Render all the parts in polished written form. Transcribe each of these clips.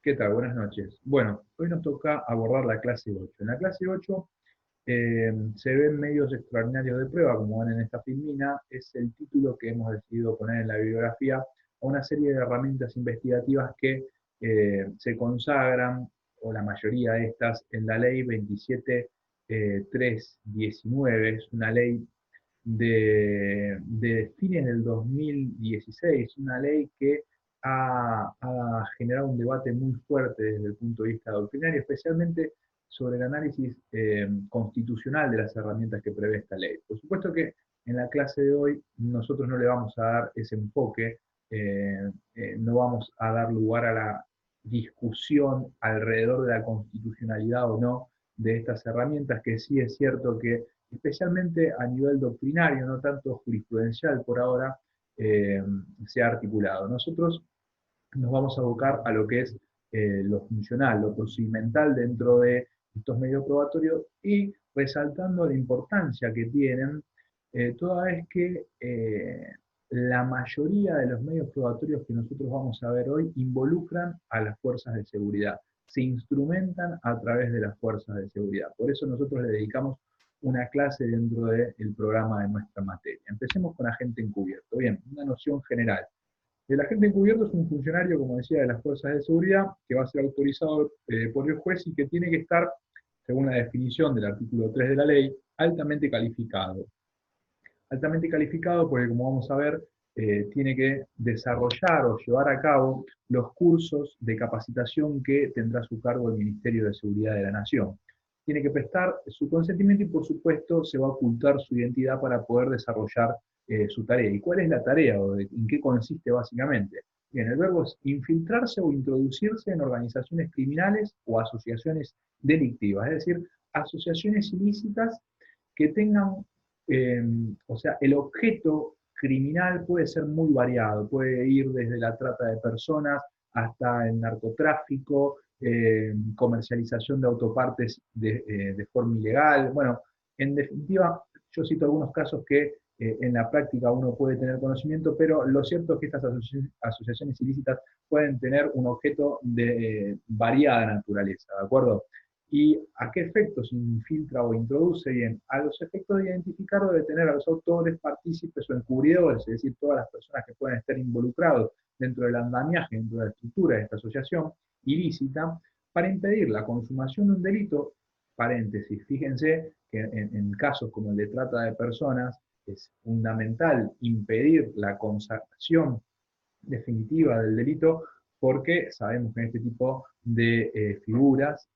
¿Qué tal? Buenas noches. Bueno, hoy nos toca abordar la clase 8. En la clase 8 se ven medios extraordinarios de prueba, como ven en esta filmina, es el título que hemos decidido poner en la bibliografía a una serie de herramientas investigativas que se consagran, o la mayoría de estas, en la ley 27.319. Es una ley de fines del 2016, una ley que ha generado un debate muy fuerte desde el punto de vista doctrinario, especialmente sobre el análisis constitucional de las herramientas que prevé esta ley. Por supuesto que en la clase de hoy nosotros no le vamos a dar ese enfoque, no vamos a dar lugar a la discusión alrededor de la constitucionalidad o no de estas herramientas, que sí es cierto que especialmente a nivel doctrinario, no tanto jurisprudencial por ahora, eh, se ha articulado. Nosotros nos vamos a abocar a lo que es lo funcional, lo procedimental dentro de estos medios probatorios y resaltando la importancia que tienen, toda vez que la mayoría de los medios probatorios que nosotros vamos a ver hoy involucran a las fuerzas de seguridad, se instrumentan a través de las fuerzas de seguridad. Por eso nosotros le dedicamos una clase dentro del programa de nuestra materia. Empecemos con agente encubierto. Bien, una noción general. El agente encubierto es un funcionario, como decía, de las fuerzas de seguridad, que va a ser autorizado por el juez y que tiene que estar, según la definición del artículo 3 de la ley, altamente calificado. Altamente calificado porque, como vamos a ver, tiene que desarrollar o llevar a cabo los cursos de capacitación que tendrá a su cargo el Ministerio de Seguridad de la Nación. Tiene que prestar su consentimiento y, por supuesto, se va a ocultar su identidad para poder desarrollar su tarea. ¿Y cuál es la tarea o en qué consiste básicamente? Bien, el verbo es infiltrarse o introducirse en organizaciones criminales o asociaciones delictivas, es decir, asociaciones ilícitas que tengan, eh, o sea, el objeto criminal puede ser muy variado, puede ir desde la trata de personas hasta el narcotráfico, comercialización de autopartes de forma ilegal. Bueno, en definitiva, yo cito algunos casos que en la práctica uno puede tener conocimiento, pero lo cierto es que estas asociaciones ilícitas pueden tener un objeto de variada naturaleza, ¿de acuerdo? ¿Y a qué efectos infiltra o introduce? Bien, a los efectos de identificar o detener a los autores, partícipes o encubridores, es decir, todas las personas que pueden estar involucrados dentro del andamiaje, dentro de la estructura de esta asociación ilícita, para impedir la consumación de un delito. Paréntesis, fíjense que en casos como el de trata de personas es fundamental impedir la consumación definitiva del delito, porque sabemos que en este tipo de figuras,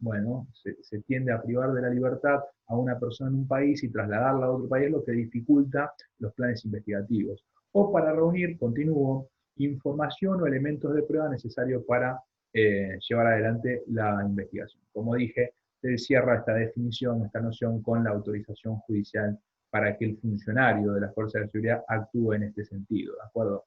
bueno, se tiende a privar de la libertad a una persona en un país y trasladarla a otro país, lo que dificulta los planes investigativos. O para reunir, continúo, información o elementos de prueba necesarios para llevar adelante la investigación. Como dije, se cierra esta definición, esta noción, con la autorización judicial para que el funcionario de las fuerzas de seguridad actúe en este sentido, ¿de acuerdo?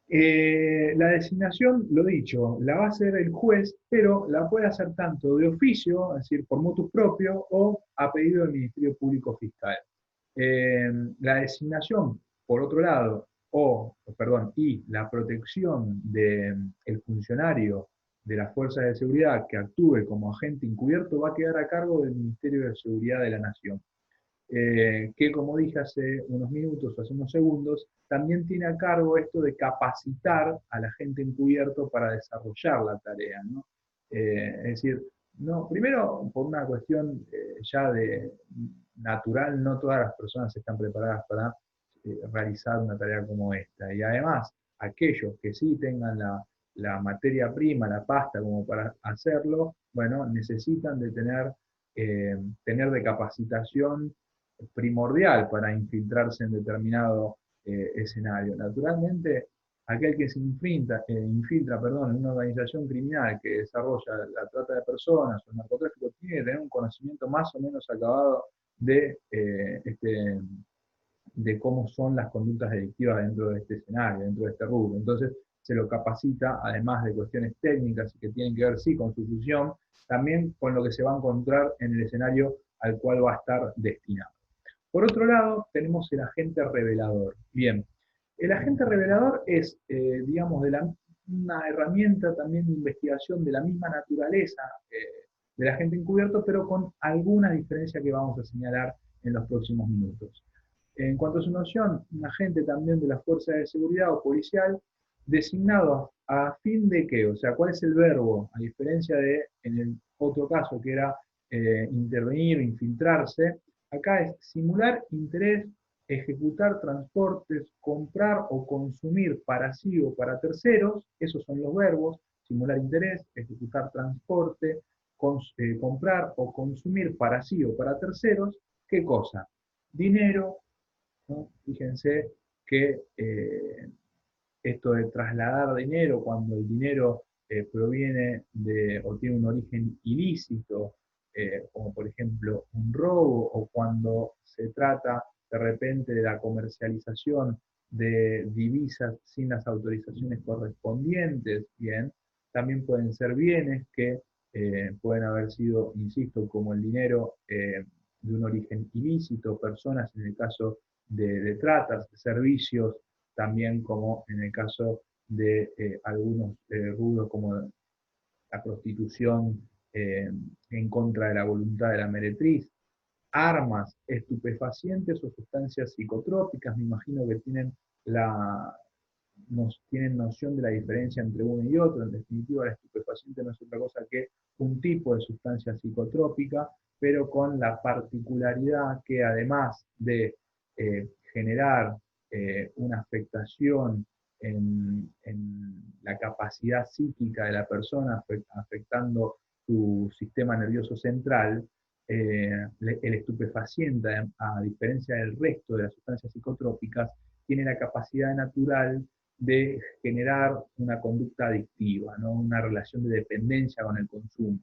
La designación, lo dicho, la va a hacer el juez, pero la puede hacer tanto de oficio, es decir, por motus propio, o a pedido del Ministerio Público Fiscal. La designación, por otro lado, y la protección del funcionario de las fuerzas de seguridad que actúe como agente encubierto va a quedar a cargo del Ministerio de Seguridad de la Nación, que, como dije hace unos minutos o hace unos segundos, también tiene a cargo esto de capacitar a la gente encubierto para desarrollar la tarea, ¿no? Es decir, no, primero por una cuestión ya de natural, no todas las personas están preparadas para realizar una tarea como esta. Y además, aquellos que sí tengan la materia prima, la pasta como para hacerlo, bueno, necesitan de tener de capacitación primordial para infiltrarse en determinado escenario. Naturalmente, aquel que se infiltra, perdón, en una organización criminal que desarrolla la trata de personas o el narcotráfico tiene que tener un conocimiento más o menos acabado de cómo son las conductas delictivas dentro de este escenario, dentro de este rubro. Entonces, se lo capacita, además de cuestiones técnicas y que tienen que ver, sí, con su función, también con lo que se va a encontrar en el escenario al cual va a estar destinado. Por otro lado, tenemos el agente revelador. Bien, el agente revelador es, digamos, una herramienta también de investigación de la misma naturaleza del agente encubierto, pero con alguna diferencia que vamos a señalar en los próximos minutos. En cuanto a su noción, un agente también de la fuerza de seguridad o policial designado a fin de qué, o sea, cuál es el verbo, a diferencia de en el otro caso que era intervenir, infiltrarse, acá es simular interés, ejecutar transportes, comprar o consumir para sí o para terceros, esos son los verbos, simular interés, ejecutar transporte, comprar o consumir para sí o para terceros, ¿qué cosa? Dinero, ¿no? Fíjense que esto de trasladar dinero, cuando el dinero proviene de o tiene un origen ilícito, como por ejemplo un robo, o cuando se trata de repente de la comercialización de divisas sin las autorizaciones correspondientes, bien, también pueden ser bienes que pueden haber sido, insisto, como el dinero de un origen ilícito, personas en el caso de tratas, servicios también como en el caso de algunos rubros como la prostitución en contra de la voluntad de la meretriz, armas, estupefacientes o sustancias psicotrópicas, me imagino que tienen noción de la diferencia entre uno y otro. En definitiva, el estupefaciente no es otra cosa que un tipo de sustancia psicotrópica, pero con la particularidad que además de generar una afectación en la capacidad psíquica de la persona, afectando su sistema nervioso central, el estupefaciente, a diferencia del resto de las sustancias psicotrópicas, tiene la capacidad natural de generar una conducta adictiva, ¿no? Una relación de dependencia con el consumo.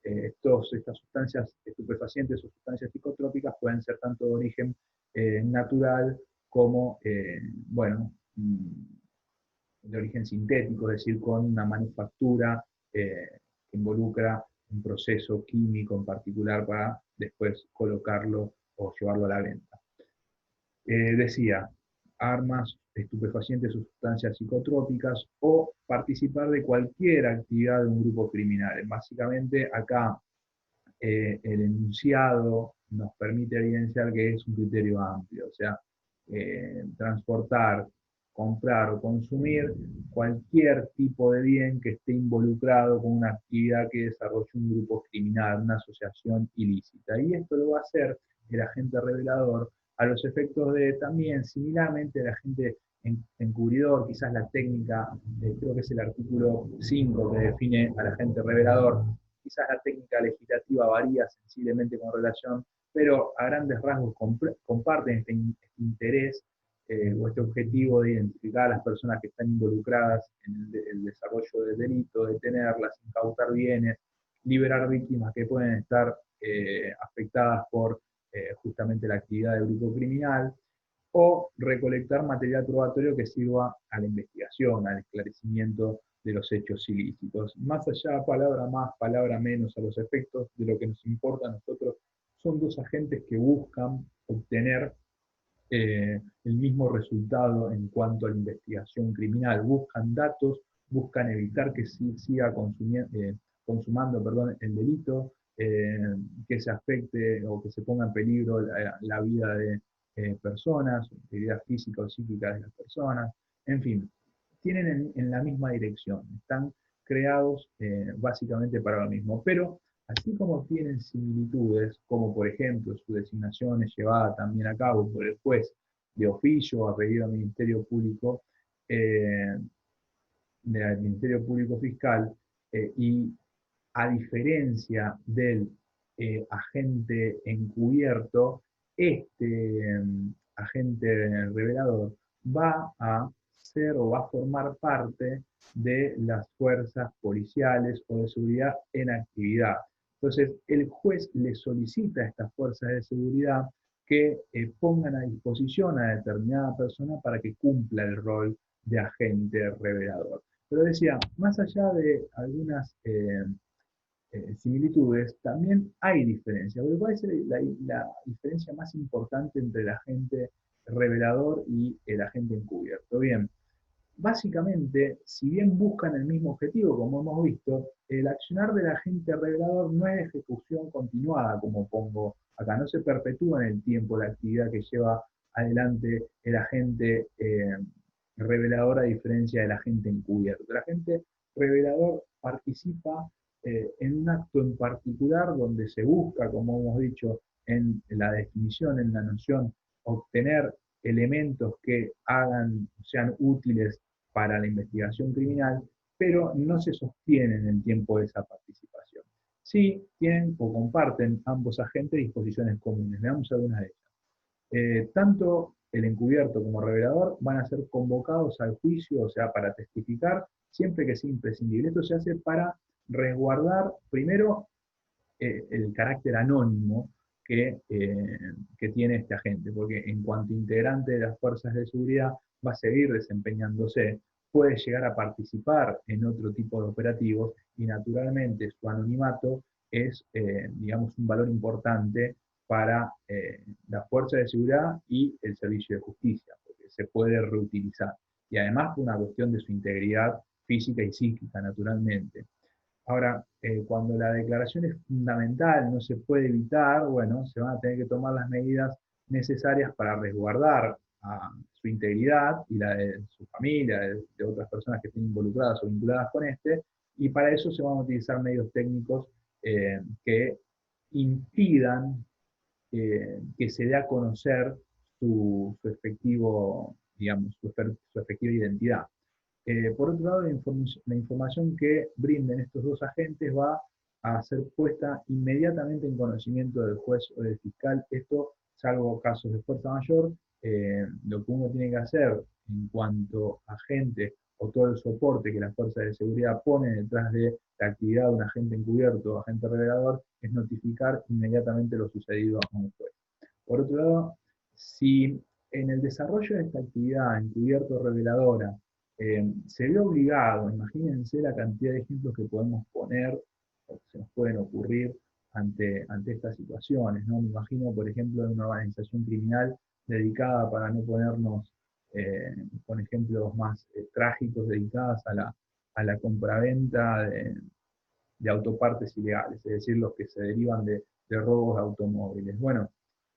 Estas sustancias estupefacientes o sustancias psicotrópicas pueden ser tanto de origen natural como, bueno, de origen sintético, es decir, con una manufactura que involucra un proceso químico en particular para después colocarlo o llevarlo a la venta. Decía, armas, estupefacientes o sustancias psicotrópicas o participar de cualquier actividad de un grupo criminal. Básicamente acá el enunciado nos permite evidenciar que es un criterio amplio, o sea, transportar, comprar o consumir cualquier tipo de bien que esté involucrado con una actividad que desarrolle un grupo criminal, una asociación ilícita. Y esto lo va a hacer el agente revelador a los efectos de también, similarmente, el agente encubridor, quizás la técnica, creo que es el artículo 5 que define al agente revelador, quizás la técnica legislativa varía sensiblemente con relación, pero a grandes rasgos comparten este interés o este objetivo de identificar a las personas que están involucradas en el desarrollo del delito, detenerlas, incautar bienes, liberar víctimas que pueden estar afectadas por justamente la actividad del grupo criminal, o recolectar material probatorio que sirva a la investigación, al esclarecimiento de los hechos ilícitos. Más allá, palabra más, palabra menos, a los efectos de lo que nos importa a nosotros, son dos agentes que buscan obtener el mismo resultado en cuanto a la investigación criminal. Buscan datos, buscan evitar que siga consumando el delito, que se afecte o que se ponga en peligro la vida de personas, la vida física o psíquica de las personas, en fin, tienen en la misma dirección, están creados básicamente para lo mismo, pero así como tienen similitudes, como por ejemplo su designación es llevada también a cabo por el juez de oficio a pedido del Ministerio Público, del Ministerio Público Fiscal, y a diferencia del agente encubierto, este agente revelador va a ser o va a formar parte de las fuerzas policiales o de seguridad en actividad. Entonces, el juez le solicita a estas fuerzas de seguridad que pongan a disposición a determinada persona para que cumpla el rol de agente revelador. Pero decía, más allá de algunas similitudes, también hay diferencias. ¿Cuál es la diferencia más importante entre el agente revelador y el agente encubierto? Bien, básicamente, si bien buscan el mismo objetivo, como hemos visto, el accionar del agente revelador no es ejecución continuada, como pongo acá, no se perpetúa en el tiempo la actividad que lleva adelante el agente revelador a diferencia del agente encubierto. El agente revelador participa en un acto en particular donde se busca, como hemos dicho, en la definición, en la noción, obtener elementos que sean útiles para la investigación criminal, pero no se sostiene en el tiempo de esa participación. Sí tienen o comparten ambos agentes disposiciones comunes. Veamos algunas de ellas. Tanto el encubierto como el revelador van a ser convocados al juicio, o sea, para testificar, siempre que sea imprescindible. Esto se hace para resguardar, primero, el carácter anónimo que tiene este agente, porque en cuanto integrante de las fuerzas de seguridad va a seguir desempeñándose, puede llegar a participar en otro tipo de operativos y naturalmente su anonimato es, digamos, un valor importante para la fuerza de seguridad y el servicio de justicia, porque se puede reutilizar. Y además por una cuestión de su integridad física y psíquica, naturalmente. Ahora, cuando la declaración es fundamental, no se puede evitar, bueno, se van a tener que tomar las medidas necesarias para resguardar su integridad y la de su familia, de otras personas que estén involucradas o vinculadas con este, y para eso se van a utilizar medios técnicos que impidan que se dé a conocer su efectivo, digamos, su efectiva identidad. Por otro lado, la información que brinden estos dos agentes va a ser puesta inmediatamente en conocimiento del juez o del fiscal. Esto, salvo casos de fuerza mayor, lo que uno tiene que hacer en cuanto a agente o todo el soporte que las fuerzas de seguridad ponen detrás de la actividad de un agente encubierto o agente revelador es notificar inmediatamente lo sucedido a un juez. Por otro lado, si en el desarrollo de esta actividad encubierto o reveladora se ve obligado, imagínense la cantidad de ejemplos que podemos poner o que se nos pueden ocurrir ante estas situaciones, ¿no? Me imagino, por ejemplo, en una organización criminal dedicada, para no ponernos con ejemplos más trágicos, dedicadas a la compraventa de autopartes ilegales, es decir, los que se derivan de robos de automóviles. Bueno,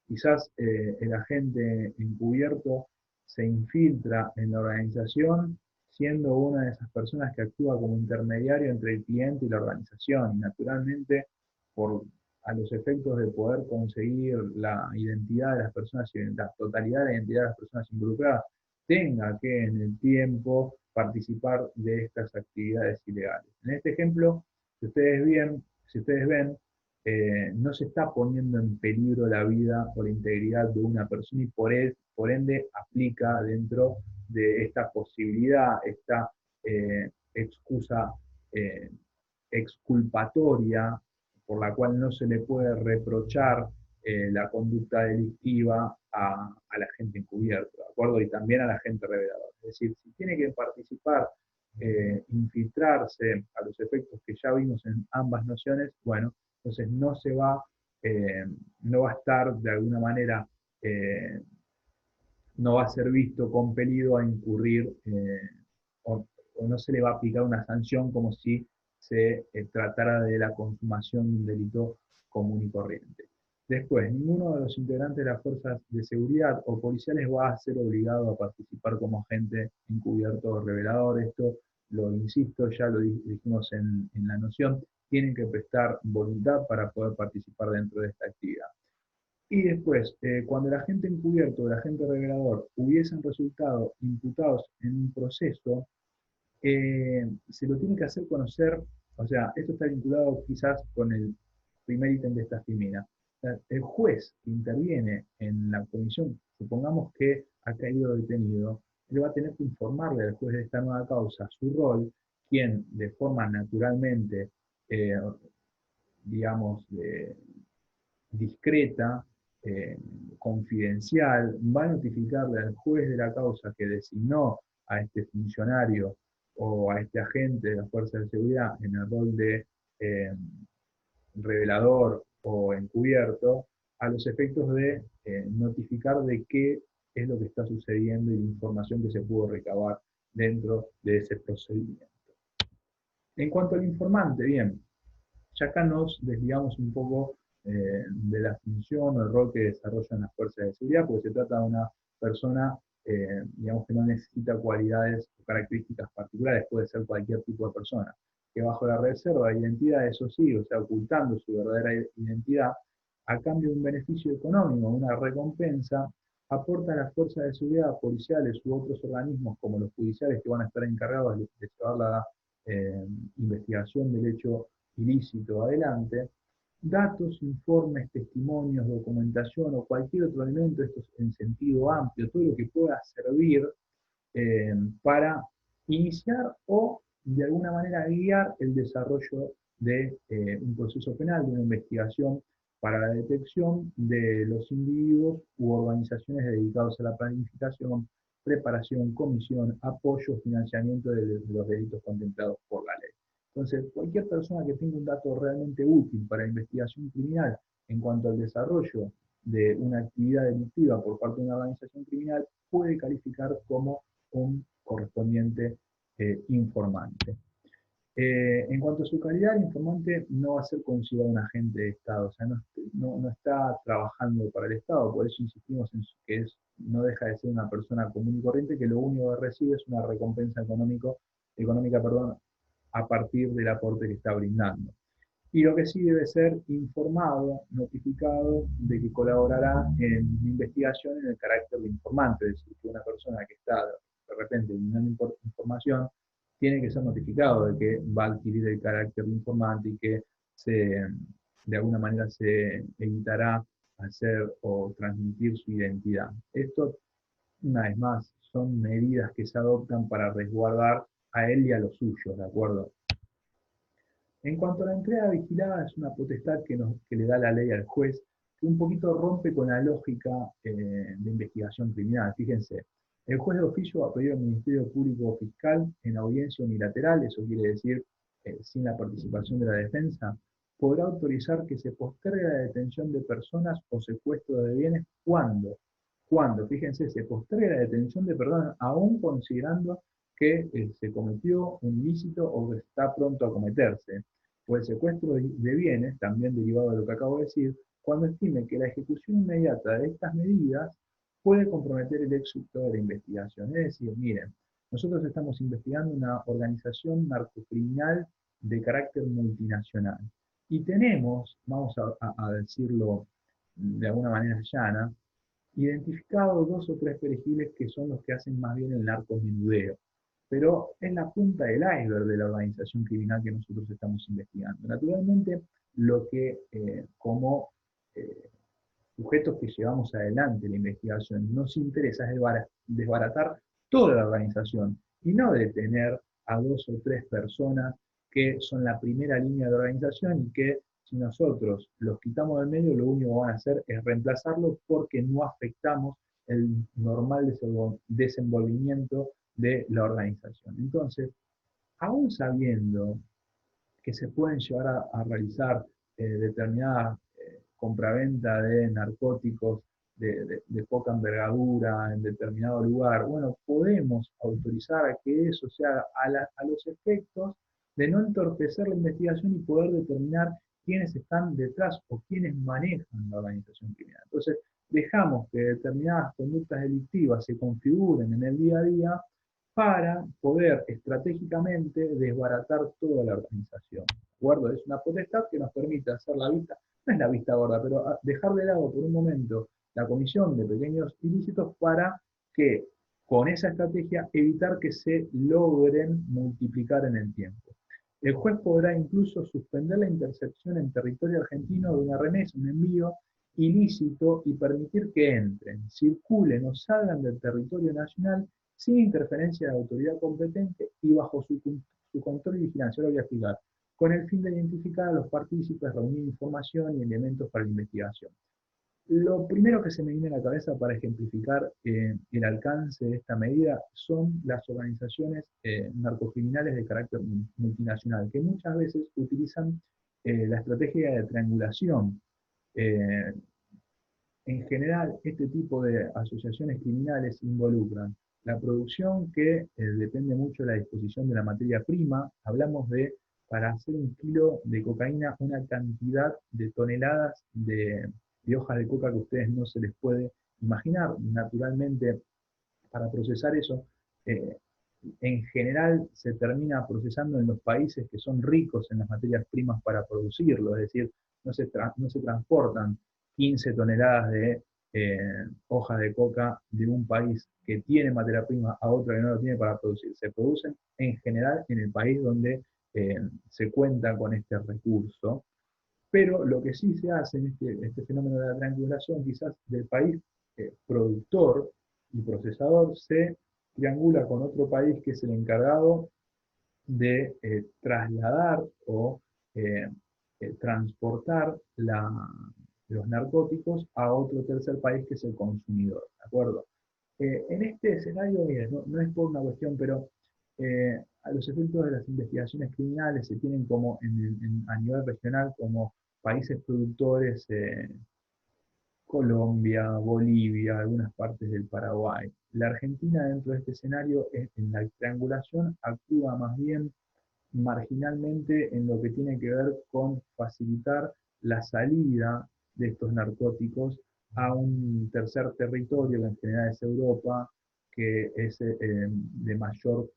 quizás el agente encubierto se infiltra en la organización siendo una de esas personas que actúa como intermediario entre el cliente y la organización. Y naturalmente, por, a los efectos de poder conseguir la identidad de las personas, la totalidad de la identidad de las personas involucradas, tenga que en el tiempo participar de estas actividades ilegales. En este ejemplo, si ustedes ven, no se está poniendo en peligro la vida o la integridad de una persona y por ende aplica dentro de esta posibilidad, esta excusa eh, exculpatoria por la cual no se le puede reprochar la conducta delictiva a la gente encubierta, ¿de acuerdo? Y también a la gente reveladora. Es decir, si tiene que participar, infiltrarse a los efectos que ya vimos en ambas nociones, bueno, entonces no va a estar de alguna manera, no va a ser visto compelido a incurrir o no se le va a aplicar una sanción como si se tratara de la consumación de un delito común y corriente. Después, ninguno de los integrantes de las fuerzas de seguridad o policiales va a ser obligado a participar como agente encubierto o revelador. Esto lo insisto, ya lo dijimos en la noción, tienen que prestar voluntad para poder participar dentro de esta actividad. Y después, cuando el agente encubierto o el agente revelador hubiesen resultado imputados en un proceso, se lo tiene que hacer conocer, o sea, esto está vinculado quizás con el primer ítem de esta filmina. El juez que interviene en la comisión, supongamos que ha caído detenido, él va a tener que informarle al juez de esta nueva causa su rol, quien de forma naturalmente, eh, digamos, discreta, eh, confidencial, va a notificarle al juez de la causa que designó a este funcionario o a este agente de las fuerzas de seguridad en el rol de revelador o encubierto, a los efectos de notificar de qué es lo que está sucediendo y la información que se pudo recabar dentro de ese procedimiento. En cuanto al informante, bien, ya acá nos desviamos un poco de la función o el rol que desarrollan las fuerzas de seguridad, porque se trata de una persona, digamos, que no necesita cualidades o características particulares, puede ser cualquier tipo de persona, que bajo la reserva de identidad, eso sí, o sea, ocultando su verdadera identidad, a cambio de un beneficio económico, una recompensa, aporta a las fuerzas de seguridad policiales u otros organismos como los judiciales que van a estar encargados de llevar la investigación del hecho ilícito adelante, datos, informes, testimonios, documentación o cualquier otro elemento, esto es en sentido amplio, todo lo que pueda servir para iniciar o de alguna manera guiar el desarrollo de un proceso penal, de una investigación para la detección de los individuos u organizaciones dedicados a la planificación, preparación, comisión, apoyo, financiamiento de los delitos contemplados por la ley. Entonces, cualquier persona que tenga un dato realmente útil para la investigación criminal en cuanto al desarrollo de una actividad delictiva por parte de una organización criminal puede calificar como un correspondiente informante. En cuanto a su calidad, el informante no va a ser considerado un agente de Estado, o sea, no está trabajando para el Estado, por eso insistimos en que no deja de ser una persona común y corriente que lo único que recibe es una recompensa económica, a partir del aporte que está brindando. Y lo que sí debe ser informado, notificado de que colaborará en la investigación en el carácter de informante, es decir, que una persona que está de repente brindando información tiene que ser notificado de que va a adquirir el carácter de informante y que de alguna manera se evitará hacer o transmitir su identidad. Esto, una vez más, son medidas que se adoptan para resguardar a él y a los suyos, ¿de acuerdo? En cuanto a la entrega vigilada, es una potestad que le da la ley al juez, que un poquito rompe con la lógica de investigación criminal. Fíjense, el juez de oficio ha pedido al Ministerio Público Fiscal en audiencia unilateral, eso quiere decir sin la participación de la defensa, podrá autorizar que se postergue la detención de personas o secuestro de bienes cuando, fíjense, se postergue la detención de personas aún considerando que se cometió un ilícito o que está pronto a cometerse, o el secuestro de bienes, también derivado de lo que acabo de decir, cuando estime que la ejecución inmediata de estas medidas puede comprometer el éxito de la investigación. Es decir, miren, nosotros estamos investigando una organización narcocriminal de carácter multinacional y tenemos, vamos a decirlo de alguna manera llana, identificado dos o tres perejiles que son los que hacen más bien el narcomenudeo, pero es la punta del iceberg de la organización criminal que nosotros estamos investigando. Naturalmente, lo que como eh, sujetos que llevamos adelante la investigación nos interesa es desbaratar toda la organización y no detener a dos o tres personas que son la primera línea de organización y que si nosotros los quitamos del medio, lo único que van a hacer es reemplazarlos porque no afectamos el normal desenvolvimiento de la organización. Entonces, aún sabiendo que se pueden llevar a realizar determinadas compraventa de narcóticos de poca envergadura en determinado lugar, bueno, podemos autorizar a que eso se haga a los efectos de no entorpecer la investigación y poder determinar quiénes están detrás o quiénes manejan la organización criminal. Entonces, dejamos que determinadas conductas delictivas se configuren en el día a día para poder estratégicamente desbaratar toda la organización. ¿De acuerdo? Es una potestad que nos permite hacer la vista, no es la vista gorda, pero dejar de lado por un momento la comisión de pequeños ilícitos para que con esa estrategia evitar que se logren multiplicar en el tiempo. El juez podrá incluso suspender la intercepción en territorio argentino de una remesa, un envío ilícito y permitir que entren, circulen o salgan del territorio nacional sin interferencia de la autoridad competente y bajo su control y vigilancia. Ahora voy a explicar. Con el fin de identificar a los partícipes, reunir información y elementos para la investigación. Lo primero que se me viene a la cabeza para ejemplificar el alcance de esta medida son las organizaciones narcocriminales de carácter multinacional, que muchas veces utilizan la estrategia de triangulación. En general, este tipo de asociaciones criminales involucran La producción que depende mucho de la disposición de la materia prima, hablamos de, para hacer 1 kilo de cocaína, una cantidad de toneladas de hojas de coca que a ustedes no se les puede imaginar. Naturalmente, para procesar eso, eh, en general se termina procesando en los países que son ricos en las materias primas para producirlo, es decir, no se transportan 15 toneladas de hojas de coca de un país que tiene materia prima a otro que no lo tiene para producir. Se producen en general en el país donde se cuenta con este recurso, pero lo que sí se hace en este fenómeno de la triangulación, quizás del país productor y procesador, se triangula con otro país que es el encargado de trasladar o eh, transportar los narcóticos a otro tercer país que es el consumidor, ¿de acuerdo? En este escenario, mire, no es por una cuestión, pero a los efectos de las investigaciones criminales se tienen como a nivel regional como países productores, Colombia, Bolivia, algunas partes del Paraguay. La Argentina dentro de este escenario, en la triangulación, actúa más bien marginalmente en lo que tiene que ver con facilitar la salida de estos narcóticos a un tercer territorio, que en general es Europa, que es de mayor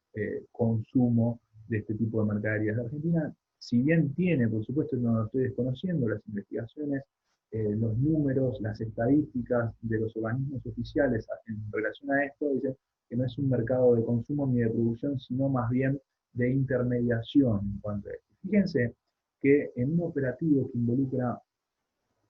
consumo de este tipo de mercaderías. La Argentina, si bien tiene, por supuesto, no lo estoy desconociendo, las investigaciones, los números, las estadísticas de los organismos oficiales en relación a esto, dicen que no es un mercado de consumo ni de producción, sino más bien de intermediación en cuanto a esto. Fíjense que en un operativo que involucra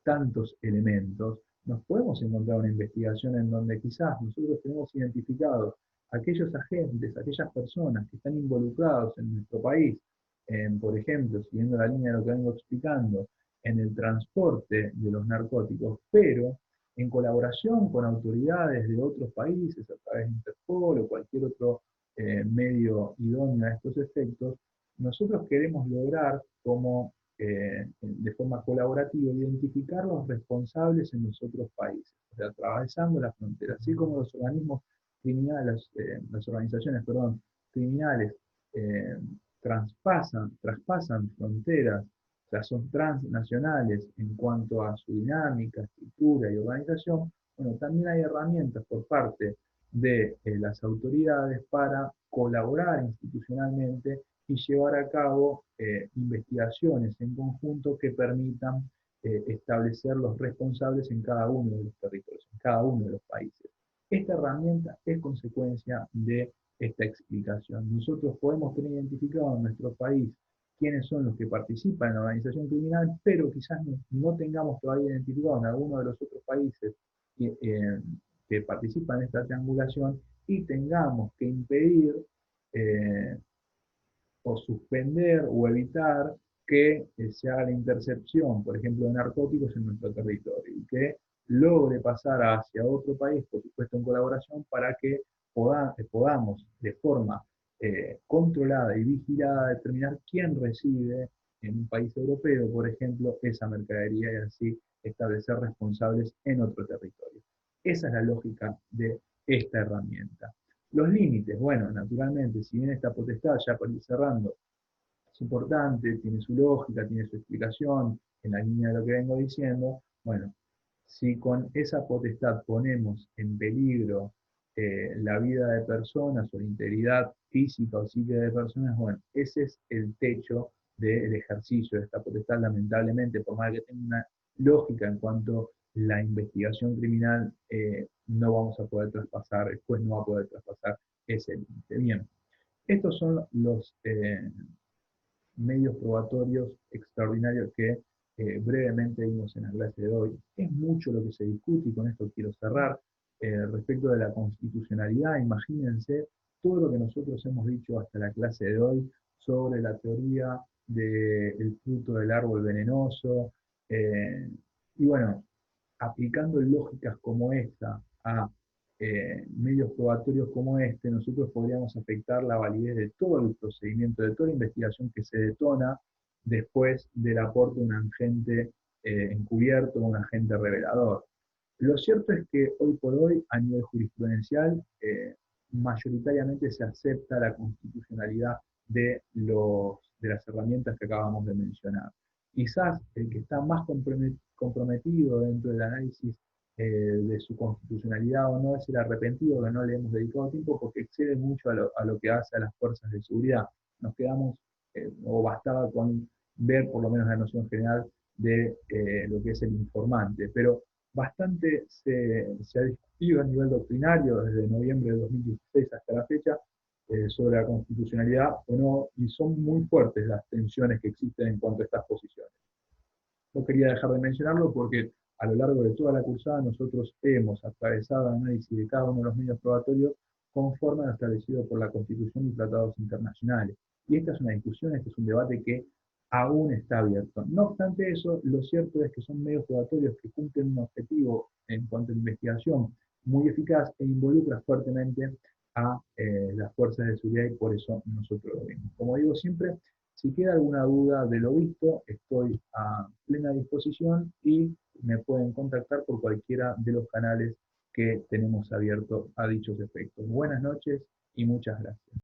tantos elementos, nos podemos encontrar una investigación en donde quizás nosotros tenemos identificados aquellos agentes, aquellas personas que están involucrados en nuestro país, por ejemplo, siguiendo la línea de lo que vengo explicando, en el transporte de los narcóticos, pero en colaboración con autoridades de otros países, a través de Interpol o cualquier otro medio idóneo a estos efectos, nosotros queremos lograr como de forma colaborativa, identificar los responsables en los otros países, o sea, atravesando las fronteras, así como los organismos criminales, las organizaciones, perdón, criminales eh, traspasan fronteras, o sea, son transnacionales en cuanto a su dinámica, estructura y organización. Bueno, también hay herramientas por parte de las autoridades para colaborar institucionalmente y llevar a cabo investigaciones en conjunto que permitan establecer los responsables en cada uno de los territorios, en cada uno de los países. Esta herramienta es consecuencia de esta explicación. Nosotros podemos tener identificado en nuestro país quiénes son los que participan en la organización criminal, pero quizás no tengamos todavía identificado en alguno de los otros países que participan en esta triangulación y tengamos que impedir eh, o suspender o evitar que se haga la intercepción, por ejemplo, de narcóticos en nuestro territorio y que logre pasar hacia otro país, por supuesto en colaboración, para que podamos de forma controlada y vigilada determinar quién recibe en un país europeo, por ejemplo, esa mercadería y así establecer responsables en otro territorio. Esa es la lógica de esta herramienta. Los límites, bueno, naturalmente, si bien esta potestad, ya para ir cerrando, es importante, tiene su lógica, tiene su explicación, en la línea de lo que vengo diciendo, bueno, si con esa potestad ponemos en peligro la vida de personas o la integridad física o psíquica de personas, bueno, ese es el techo del ejercicio de esta potestad, lamentablemente, por más que tenga una lógica en cuanto a la investigación criminal, no vamos a poder traspasar, el juez no va a poder traspasar ese límite. Bien, estos son los medios probatorios extraordinarios que brevemente vimos en la clase de hoy. Es mucho lo que se discute y con esto quiero cerrar. Respecto de la constitucionalidad, imagínense todo lo que nosotros hemos dicho hasta la clase de hoy sobre la teoría del fruto del árbol venenoso. Y bueno, aplicando lógicas como esta a medios probatorios como este, nosotros podríamos afectar la validez de todo el procedimiento, de toda la investigación que se detona después del aporte de un agente encubierto, un agente revelador. Lo cierto es que hoy por hoy, a nivel jurisprudencial, mayoritariamente se acepta la constitucionalidad de las herramientas que acabamos de mencionar. Quizás el que está más comprometido dentro del análisis de su constitucionalidad o no es el arrepentido, que no le hemos dedicado tiempo porque excede mucho a lo que hace a las fuerzas de seguridad. Nos quedamos, o bastaba con ver por lo menos la noción general de lo que es el informante, pero bastante se ha discutido a nivel doctrinario desde noviembre de 2016 hasta la fecha sobre la constitucionalidad o no, y son muy fuertes las tensiones que existen en cuanto a estas posiciones. No quería dejar de mencionarlo porque a lo largo de toda la cursada nosotros hemos atravesado el análisis de cada uno de los medios probatorios conforme a lo establecido por la Constitución y tratados internacionales. Y esta es una discusión, este es un debate que aún está abierto. No obstante eso, lo cierto es que son medios probatorios que cumplen un objetivo en cuanto a investigación muy eficaz e involucra fuertemente a las fuerzas de seguridad y por eso nosotros lo vemos. Como digo siempre, si queda alguna duda de lo visto, estoy a plena disposición y me pueden contactar por cualquiera de los canales que tenemos abiertos a dichos efectos. Buenas noches y muchas gracias.